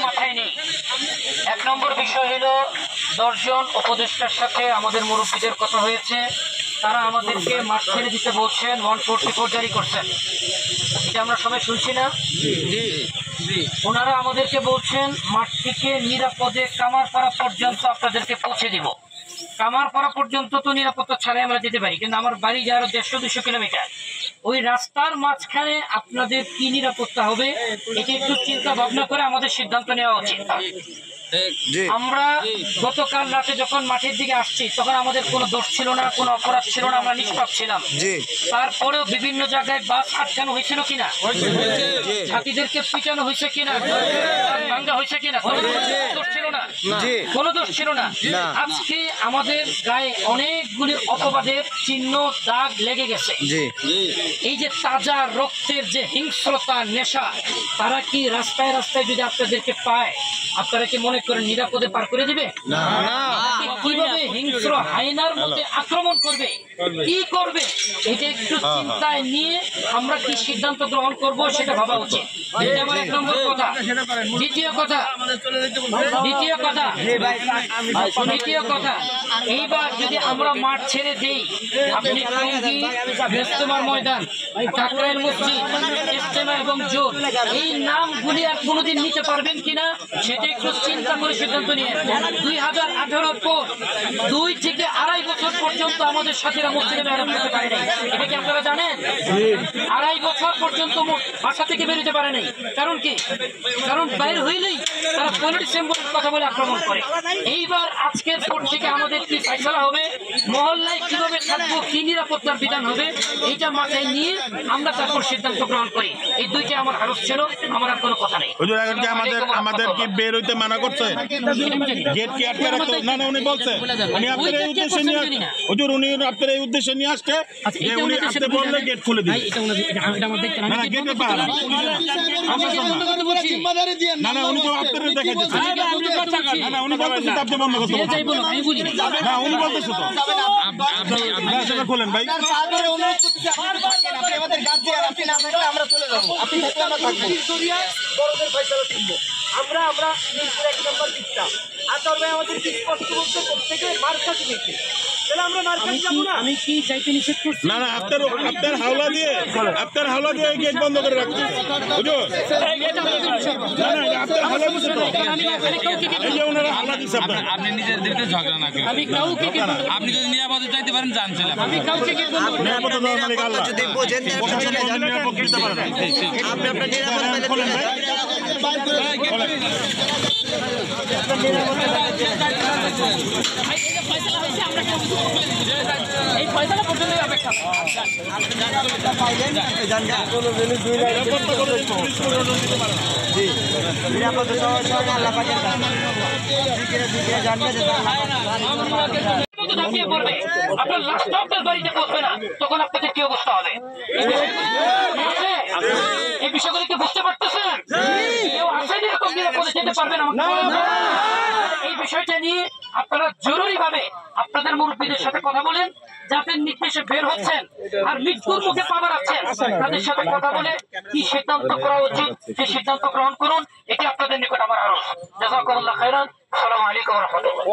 মাথায় নেই। ১ নম্বর বিষয় হলো ১০ জন উপদেষ্টার সাথে আমাদের মুরব্বীদের কথা হয়েছে, তারা আমাদেরকে মাঠ ছেড়ে দিতে বলছেন, 144 জারি করছেন। এটা আমরা সবাই শুনছি না? ওনারা আমাদেরকে বলছেন মাঠ থেকে নিরাপদে কামারপাড়া পর্যন্ত আপনাদেরকে পৌঁছে দিব। কামারপাড়া পর্যন্ত তো নিরাপত্তা ছাড়াই আমরা যেতে পারি, কিন্তু আমার বাড়ি যাওয়ার ১৫০-২০০ কিলোমিটার, ওই রাস্তার মাঝখানে আপনাদের কি নিরাপত্তা হবে এটা একটু চিন্তা ভাবনা করে আমাদের সিদ্ধান্ত নেওয়া উচিত। আমরা গতকাল রাতে যখন মাঠের দিকে আসছি তখন আমাদের কোনো দোষ ছিল না, কোনো অপরাধ ছিল না, আমরা নিষ্পাপ ছিলাম। তারপরেও বিভিন্ন জায়গায় বাস আটকানো হয়েছিল কিনা, ছাত্রীদেরকে পিটানো হয়েছে কিনা, ভাঙ্গা হয়েছে কিনা, দোষ ছিল না, কোনো দোষ ছিল না। আজকে আমাদের গায়ে অনেকগুলি অপবাদের চিহ্ন, দাগ লেগে গেছে। এই যে তাজা রক্তের যে হিংস্রতা, নেশা, তারা কি রাস্তায় রাস্তায় যদি আপনাদেরকে পায় আপনারা কি মনে করেন নিরাপদে পার করে দিবে? কিভাবে হিংস্র হায়নার মধ্যে আক্রমণ করবে, কি করবে, এটা একটু চিন্তায় নিয়ে আমরা কি সিদ্ধান্ত গ্রহণ করব সেটা ভাবা উচিত। এটা আমার ১ নম্বর কথা। দ্বিতীয় কথা, এইবার যদি আমরা মাঠ ছেড়ে দেই, আপনি টঙ্গী, বেস্তমার ময়দান, কাকরাইল মসজিদ, ইজতেমা এবং জোট, এই নামগুলি আর কোনোদিন নিতে পারবেন কিনা সেটা একটু চিন্তা করে সিদ্ধান্ত নিয়ে। ২০১৮ পর ২ থেকে ২.৫ বছর পর্যন্ত আমাদের সাথীরা মসজিদে বের হতে পারে নাই। এটা কি আপনারা জানেন? ২.৫ বছর পর্যন্ত বাসা থেকে বেরোতে পারে নাই। কারণ কি? কারণ বাইর হইলেই তারা পলিটিক্যাল কথা বলে আক্রমণ করে। এইবার আজকের পর থেকে আমাদের কি ফয়সালা হবে, মহল্লায় কিভাবে থাকবো, কি নিরাপত্তার বিধান হবে, এইটা মাথায় নিয়ে আমরা তারপর সিদ্ধান্ত গ্রহণ করি। এই দুইটা আমার আরোপ ছিল, আমার আর কোনো কথা নেই। আমাদের কি বের হইতে মানা করছে? গেট কি আটকে রাখতে? না, উনি বলছে উনি আপনার এই উদ্দেশ্যে নিয়ে হুজুর, উনি আপনার এই উদ্দেশ্যে নিয়ে আসছে যে উনি আপনি বললে গেট খুলে দিন। না, গেটে পাহারা না, উনি তো আপনার দেখাইতেছে। না, উনি বলতেছে আপনি বন্ধ করতে বলছেন। না, উনি বলতেছে তো সেটা খোলেন ভাই। আমি কি চাইতে নিষেধ করছি? না, আপনার হাওলা দিয়ে গেট বন্ধ করে রাখছে। হুজুর, আপনার হাওলা দিচ্ছে তো, এই যে ওনারা হাওলা দিচ্ছে। আপনি নিজের দিকে ঝগড়া না করেন। আপনি যদি নিরাপদে চাইতে পারেন যান, চলে আমি কাউকে কি বলবো? নিরাপত্তা মালিক আল্লাহ, প্রশাসন নিরাপদ দিতে পারে না। আপনি আপনার নিরাপদ খোলেন ভাই। এই ফয়সালা পর্যন্ত অপেক্ষা। আপনার লাশটা আপনার বাড়িতে পৌঁছবে না, তখন আপনাদের কি অবস্থা হবে? এই বিষয়গুলি কি বুঝতে পারতেছেন? কেউ আসেনি এরকম নিরাপদে যেতে পারবেন না। এই বিষয়টা নিয়ে আপনারা জরুরি ভাবে আপনাদের মুরব্বীদের সাথে কথা বলেন, যাদের নির্দেশে বের হচ্ছেন আর মৃত্যুর মুখে পা বাড়াচ্ছেন, তাদের সাথে কথা বলে কি সিদ্ধান্ত করা উচিত সেই সিদ্ধান্ত গ্রহণ করুন। এটি আপনাদের নিকট আমার আরজ। জাযাকুমুল্লাহ খাইরান। আসসালামু আলাইকুম ওয়া রাহমাতুল্লাহ।